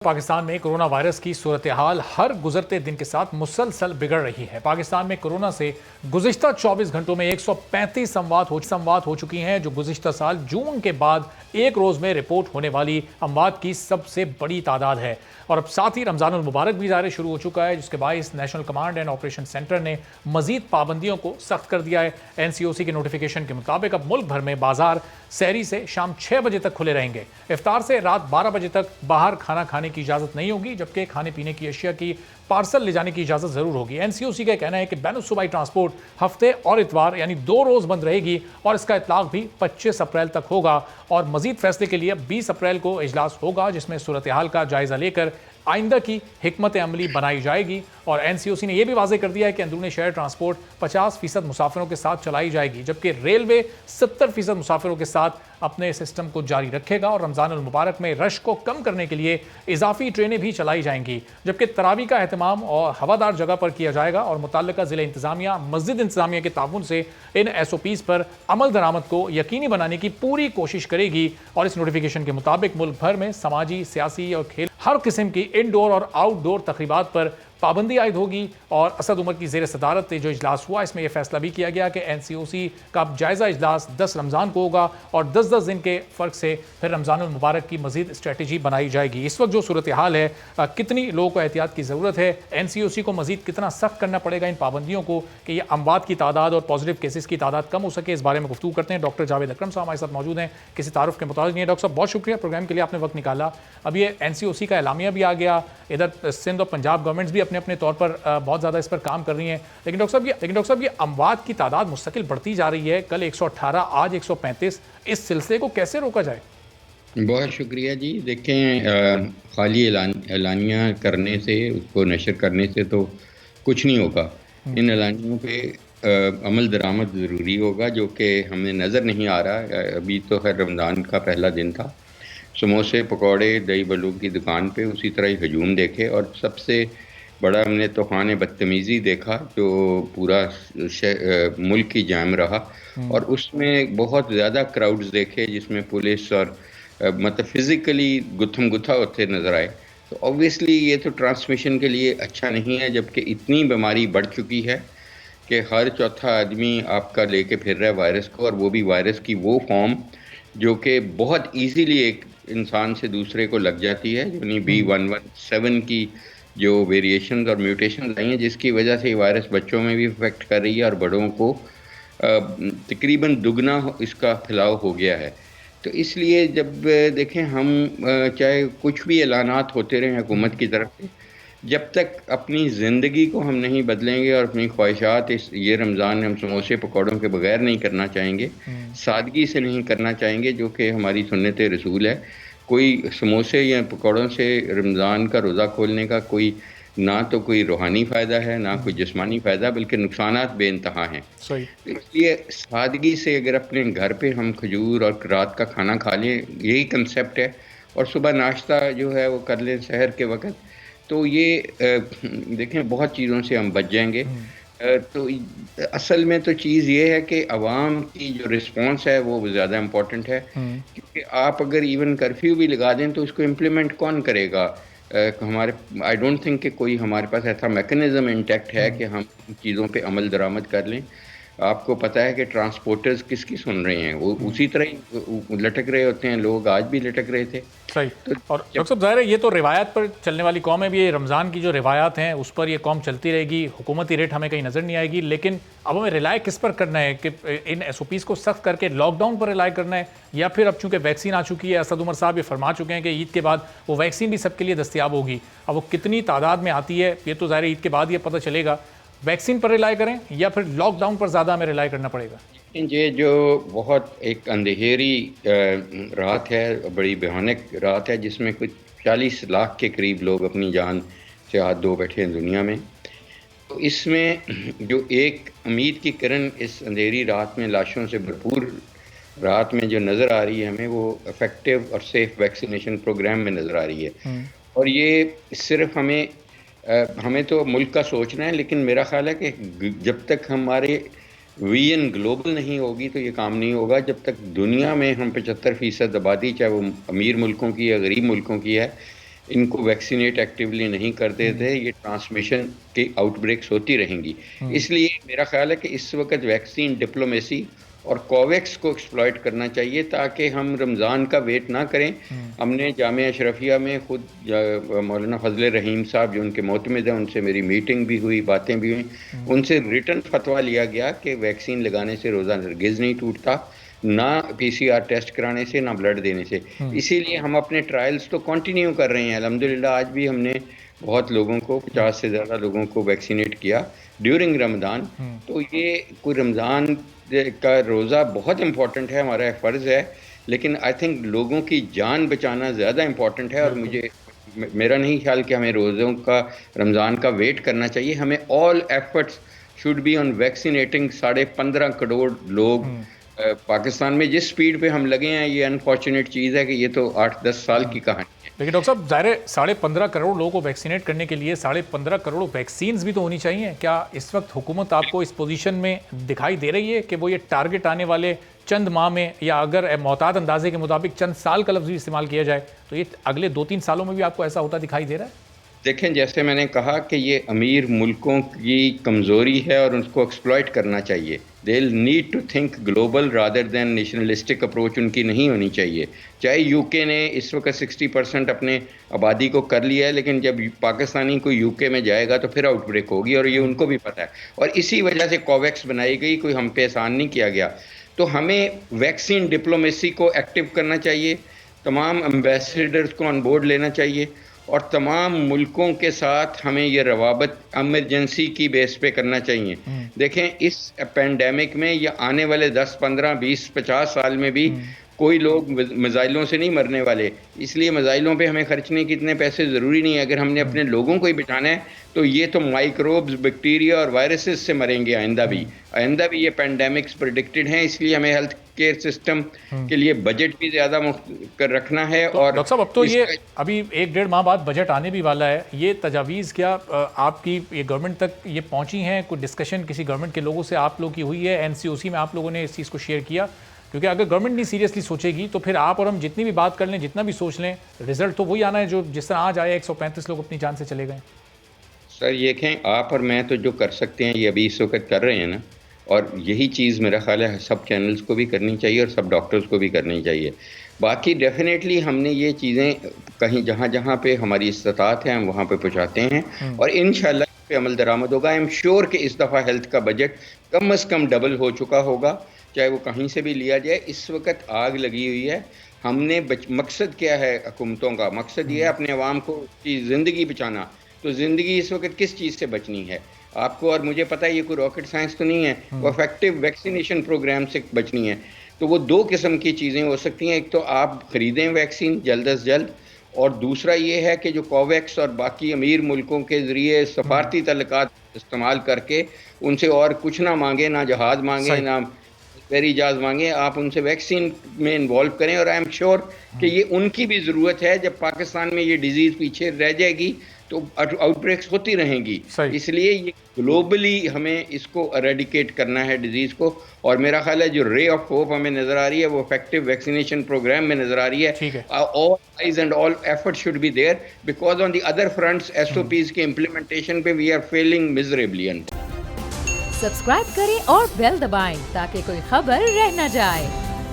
पाकिस्तान में corona virus की सूरत हाल हर गुजरते दिन के साथ मुसलसल बिगड़ रही है। पाकिस्तान में कोरोना से गुज़िश्ता 24 घंटों में 135 अमवात हो चुकी हैं, जो गुज़िश्ता साल जून के बाद एक रोज़ में रिपोर्ट होने वाली अमवात की सबसे बड़ी तादाद है। और अब साथ ही रमज़ानुल मुबारक भी ज़ाहिर शुरू हो चुका है, जिसके बायस national command and operation centre ने मजीद पाबंदियों को सख्त कर दिया है। NCOC के नोटिफिकेशन के मुताबिक अब मुल्क भर में बाजार सहरी से शाम 6 बजे तक खुले रहेंगे। इफ्तार से रात 12 बजे तक बाहर खाना खाने की इजाज़त नहीं होगी, जबकि खाने पीने की अशिया की पार्सल ले जाने की इजाज़त ज़रूर होगी। NCOC का कहना है कि बैनुल-सूबाई ट्रांसपोर्ट हफ्ते और इतवार यानी 2 रोज़ बंद रहेगी और इसका इतलाक भी 25 अप्रैल तक होगा। और मजीद फैसले के लिए 20 अप्रैल को इजलास होगा, जिसमें सूरत हाल का जायज़ा लेकर आइंदा की हिकमत अमली बनाई जाएगी। और NCOC ने यह भी वाज़ेह कर दिया है कि अंदरूनी शहर ट्रांसपोर्ट 50% मुसाफिरों के साथ चलाई जाएगी, जबकि रेलवे 70% मुसाफिरों के साथ अपने सिस्टम को जारी रखेगा। और रमज़ानुल मुबारक में रश को कम करने के लिए इजाफी ट्रेनें भी चलाई जाएंगी, जबकि तरावी का एहतमाम और हवादार जगह पर किया जाएगा। और मुतल्लिका ज़िला इंतज़ामिया मस्जिद इंतज़ामिया के ताउन से इन SOPs पर अमल दरामद को यकीनी बनाने की पूरी कोशिश करेगी। और इस नोटिफिकेशन के मुताबिक मुल्क भर में समाजी, सियासी और खेल हर किस्म की इनडोर और आउटडोर तकरीबात पर पाबंदी आयद होगी। और असद उमर की ज़ेर सदारत जो इजलास हुआ, इसमें यह फैसला भी किया गया कि NCOC का जायज़ा इजलास 10 रमज़ान को होगा और 10-10 दिन के फ़र्क से फिर रमज़ानुल मुबारक की मज़ीद स्ट्रेटजी बनाई जाएगी। इस वक्त जो सूरत हाल है, कितनी लोगों को एहतियात की ज़रूरत है, NCOC को मज़ीद कितना सख्त करना पड़ेगा इन पाबंदियों को कि यह अमवात की तादाद और पॉजिटिव केसेस की तादाद कम हो सके, इस बारे में गुफ्तगू करते हैं। डॉक्टर जावेद अकरम साहब हमारे साथ मौजूद हैं, किसी तारुफ के मुताबिक नहीं है। डॉक्टर साहब, बहुत शुक्रिया प्रोग्राम के लिए, आपने वक्त निकाला। अब ये NCOC का एलामिया भी आ गया, इधर सिंध और पंजाब गवर्नमेंट्स भी अपने अपने तौर पर बहुत ज़्यादा इस पर काम कर रही हैं, लेकिन डॉक्टर साहब ये अमवात की तादाद मुस्तकिल बढ़ती जा रही है। कल 118, आज 135, इस सिलसिले को कैसे रोका जाए? बहुत शुक्रिया जी। देखें, खाली एलानिया करने से, उसको नशर करने से तो कुछ नहीं होगा। इन एलानियों पे अमल दरामद ज़रूरी होगा, जो कि हमें नज़र नहीं आ रहा। अभी तो खैर रमज़ान का पहला दिन था, समोसे पकौड़े दही बल्लू की दुकान पे उसी तरह ही हजूम देखे, और सबसे बड़ा हमने तूफ़ान बदतमीज़ी देखा जो पूरा मुल्क की जाम रहा। और उसमें बहुत ज़्यादा क्राउड्स देखे, जिसमें पुलिस और मतलब फिज़िकली गुत्थम गुत्था होते नज़र आए। तो ऑब्वियसली ये तो ट्रांसमिशन के लिए अच्छा नहीं है, जबकि इतनी बीमारी बढ़ चुकी है कि हर चौथा आदमी आपका लेके फिर रहा है वायरस को, और वो भी वायरस की वो फॉर्म जो कि बहुत इजीली एक इंसान से दूसरे को लग जाती है, यानी B117 की जो वेरिएशंस और म्यूटेशंस आई हैं, जिसकी वजह से ये वायरस बच्चों में भी इफेक्ट कर रही है और बड़ों को तकरीबन दुगना इसका फैलाव हो गया है। तो इसलिए जब देखें हम चाहे कुछ भी ऐलानात होते रहे हुकूमत की तरफ से, जब तक अपनी ज़िंदगी को हम नहीं बदलेंगे और अपनी ख्वाहिशात इस ये रमज़ान हम समोसे पकौड़ों के बगैर नहीं करना चाहेंगे, सादगी से नहीं करना चाहेंगे, जो कि हमारी सुन्नत रसूल है। कोई समोसे या पकौड़ों से रमज़ान का रोज़ा खोलने का कोई ना तो कोई रूहानी फ़ायदा है, ना कोई जिस्मानी फ़ायदा, बल्कि नुकसानात बेइंतहा हैं। इसलिए सादगी से अगर अपने घर पे हम खजूर और रात का खाना खा लें, यही कंसेप्ट है, और सुबह नाश्ता जो है वो कर लें सहर के वक़्त, तो ये देखें बहुत चीज़ों से हम बच जाएंगे। तो असल में तो चीज़ ये है कि अवाम की जो रिस्पॉन्स है वो ज़्यादा इम्पोर्टेंट है, क्योंकि आप अगर इवन कर्फ्यू भी लगा दें तो उसको इम्प्लीमेंट कौन करेगा? हमारे आई डोंट थिंक कि कोई हमारे पास ऐसा मैकेनिज्म इंटैक्ट है कि हम चीज़ों पे अमल दरामद कर लें। आपको पता है कि ट्रांसपोर्टर्स किसकी सुन रहे हैं, वो उसी तरह ही लटक रहे होते हैं, लोग आज भी लटक रहे थे। सही। तो और डॉक्टर साहब, ज़ाहिर है ये तो रिवायत पर चलने वाली कौम है, भी ये रमज़ान की जो रिवायात हैं उस पर ये कौम चलती रहेगी, हुकूमती रेट हमें कहीं नज़र नहीं आएगी। लेकिन अब हमें रिलाय किस पर करना है कि इन SOPs को सख्त करके लॉकडाउन पर रिलाय करना है, या फिर अब चूँकि वैक्सीन आ चुकी है, असद उमर साहब ये फरमा चुके हैं कि ईद के बाद वो वैक्सीन भी सबके लिए दस्तियाब होगी। अब वो कितनी तादाद में आती है ये तो ज़ाहिर ईद के बाद ये पता चलेगा। वैक्सीन पर रिलाय करें या फिर लॉकडाउन पर ज़्यादा हमें रिलाय करना पड़ेगा? ये जो बहुत एक अंधेरी रात है, बड़ी भयानक रात है, जिसमें कुछ 40 लाख के करीब लोग अपनी जान से हाथ धो बैठे हैं दुनिया में। तो इसमें जो एक उम्मीद की किरण इस अंधेरी रात में, लाशों से भरपूर रात में जो नज़र आ रही है हमें, वो इफ़ेक्टिव और सेफ वैक्सीनेशन प्रोग्राम में नज़र आ रही है। और ये सिर्फ हमें तो मुल्क का सोचना है, लेकिन मेरा ख्याल है कि जब तक हमारे विजन ग्लोबल नहीं होगी तो ये काम नहीं होगा। जब तक दुनिया में हम 75% आबादी, चाहे वो अमीर मुल्कों की या गरीब मुल्कों की है, इनको वैक्सीनेट एक्टिवली नहीं करते थे, ये ट्रांसमिशन की आउटब्रेक्स होती रहेंगी। इसलिए मेरा ख्याल है कि इस वक्त वैक्सीन डिप्लोमेसी और कोवैक्स को एक्सप्लॉइट करना चाहिए ताकि हम रमज़ान का वेट ना करें। हमने जामिया अशरफिया में खुद मौलाना फजल रहीम साहब जो उनके मोतमिद हैं, उनसे मेरी मीटिंग भी हुई, बातें भी हुई। उनसे रिटन फतवा लिया गया कि वैक्सीन लगाने से रोज़ा हरगिज़ नहीं टूटता, ना पीसीआर टेस्ट कराने से, ना ब्लड देने से। इसीलिए हम अपने ट्रायल्स तो कंटिन्यू कर रहे हैं। अल्हम्दुलिल्लाह आज भी हमने बहुत लोगों को, 50 से ज़्यादा लोगों को वैक्सीनेट किया ड्यूरिंग रमज़ान। तो ये कोई रमज़ान का रोज़ा बहुत इम्पोर्टेंट है, हमारा फ़र्ज़ है, लेकिन आई थिंक लोगों की जान बचाना ज़्यादा इम्पोर्टेंट है। और मेरा नहीं ख्याल कि हमें रोज़ों का, रमज़ान का वेट करना चाहिए। हमें all efforts should be on vaccinating 15.5 crore लोग। पाकिस्तान में जिस स्पीड पे हम लगे हैं, ये अनफॉर्चुनेट चीज़ है कि ये तो 8-10 साल की कहानी है। लेकिन डॉक्टर साहब, ज़ाहिर 15.5 करोड़ लोगों को वैक्सीनेट करने के लिए 15.5 करोड़ वैक्सीन्स भी तो होनी चाहिए। क्या इस वक्त हुकूमत आपको इस पोजीशन में दिखाई दे रही है कि वो ये टारगेट आने वाले चंद माह में, या अगर मोहतात अंदाजे के मुताबिक चंद साल का लफ्ज़ भी इस्तेमाल किया जाए, तो ये अगले 2-3 सालों में भी आपको ऐसा होता दिखाई दे रहा है? देखें, जैसे मैंने कहा कि ये अमीर मुल्कों की कमज़ोरी है और उसको एक्सप्लॉइट करना चाहिए। They need to think global rather than nationalistic approach उनकी नहीं होनी चाहिए। चाहे यूके ने इस वक्त 60% अपने आबादी को कर लिया है, लेकिन जब पाकिस्तानी कोई यूके में जाएगा तो फिर आउटब्रेक होगी, और ये उनको भी पता है। और इसी वजह से कोवैक्स बनाई गई, कोई हम पे एहसान नहीं किया गया। तो हमें वैक्सीन डिप्लोमेसी को एक्टिव करना चाहिए, तमाम एम्बेसडर्स को ऑन बोर्ड लेना चाहिए, और तमाम मुल्कों के साथ हमें ये रवाबत इमरजेंसी की बेस पे करना चाहिए। देखें, इस पेंडेमिक में या आने वाले 10, 15, 20, 50 साल में भी कोई लोग मिसाइलों से नहीं मरने वाले, इसलिए मिसाइलों पे हमें खर्चने की इतने पैसे ज़रूरी नहीं है। अगर हमने अपने लोगों को ही बचाना है तो ये तो माइक्रोब्स, बैक्टीरिया और वायरसेस से मरेंगे आइंदा भी ये पेंडेमिक्स प्रेडिक्टेड हैं। इसलिए हमें हेल्थ केयर सिस्टम के लिए बजट भी ज़्यादा कर रखना है। तो और डॉक्टर साहब, अब तो ये अभी 1-1.5 माह बाद बजट आने भी वाला है। ये तजावीज़ क्या आपकी ये गवर्नमेंट तक ये पहुंची हैं? कोई डिस्कशन किसी गवर्नमेंट के लोगों से आप लोग की हुई है? एनसीओसी में आप लोगों ने इस चीज़ को शेयर किया? क्योंकि अगर गवर्नमेंट नहीं सीरियसली सोचेगी तो फिर आप और हम जितनी भी बात कर लें, जितना भी सोच लें, रिजल्ट तो वही आना है जो जिस तरह आज आया, 135 लोग अपनी जान से चले गए। सर ये देखें, आप और मैं तो जो कर सकते हैं ये अभी इस वक्त कर रहे हैं ना, और यही चीज़ मेरा ख्याल है सब चैनल्स को भी करनी चाहिए और सब डॉक्टर्स को भी करनी चाहिए। बाकी डेफिनेटली हमने ये चीज़ें कहीं जहाँ जहाँ पे हमारी इस्तात है हम वहाँ पे पहुँचाते हैं, और इंशाल्लाह पे अमल दरामद होगा। आई एम श्योर कि इस दफ़ा हेल्थ का बजट कम से कम डबल हो चुका होगा, चाहे वो कहीं से भी लिया जाए। इस वक्त आग लगी हुई है। हमने मकसद क्या है हुकूमतों का? मकसद ये है अपने अवाम को की ज़िंदगी बचाना। तो ज़िंदगी इस वक्त किस चीज़ से बचनी है? आपको और मुझे पता है, ये कोई रॉकेट साइंस तो नहीं है। वो इफेक्टिव वैक्सीनेशन प्रोग्राम से बचनी है। तो वो 2 किस्म की चीज़ें हो सकती हैं। एक तो आप ख़रीदें वैक्सीन जल्द अज जल्द, और दूसरा ये है कि जो कोवैक्स और बाकी अमीर मुल्कों के ज़रिए सफारती तल्लुकात इस्तेमाल करके उनसे और कुछ ना मांगे, ना जहाज़ मांगे, ना वेरी जहाज मांगे, आप उनसे वैक्सीन में इन्वॉल्व करें। और आई एम श्योर कि ये उनकी भी ज़रूरत है। जब पाकिस्तान में ये डिजीज़ पीछे रह जाएगी तो आउटब्रेक्स होती रहेंगी। इसलिए ये ग्लोबली हमें इसको एरेडिकेट करना है डिजीज़ को। और मेरा ख्याल है जो रे ऑफ होप हमें नज़र आ रही है वो इफेक्टिव वैक्सीनेशन प्रोग्राम में नज़र आ रही है। All eyes and all effort should be there, because on the other fronts SOPs के इम्प्लीमेंटेशन पे we are failing miserably. Subscribe करें और बेल दबाएं ताकि कोई खबर रह न जाए।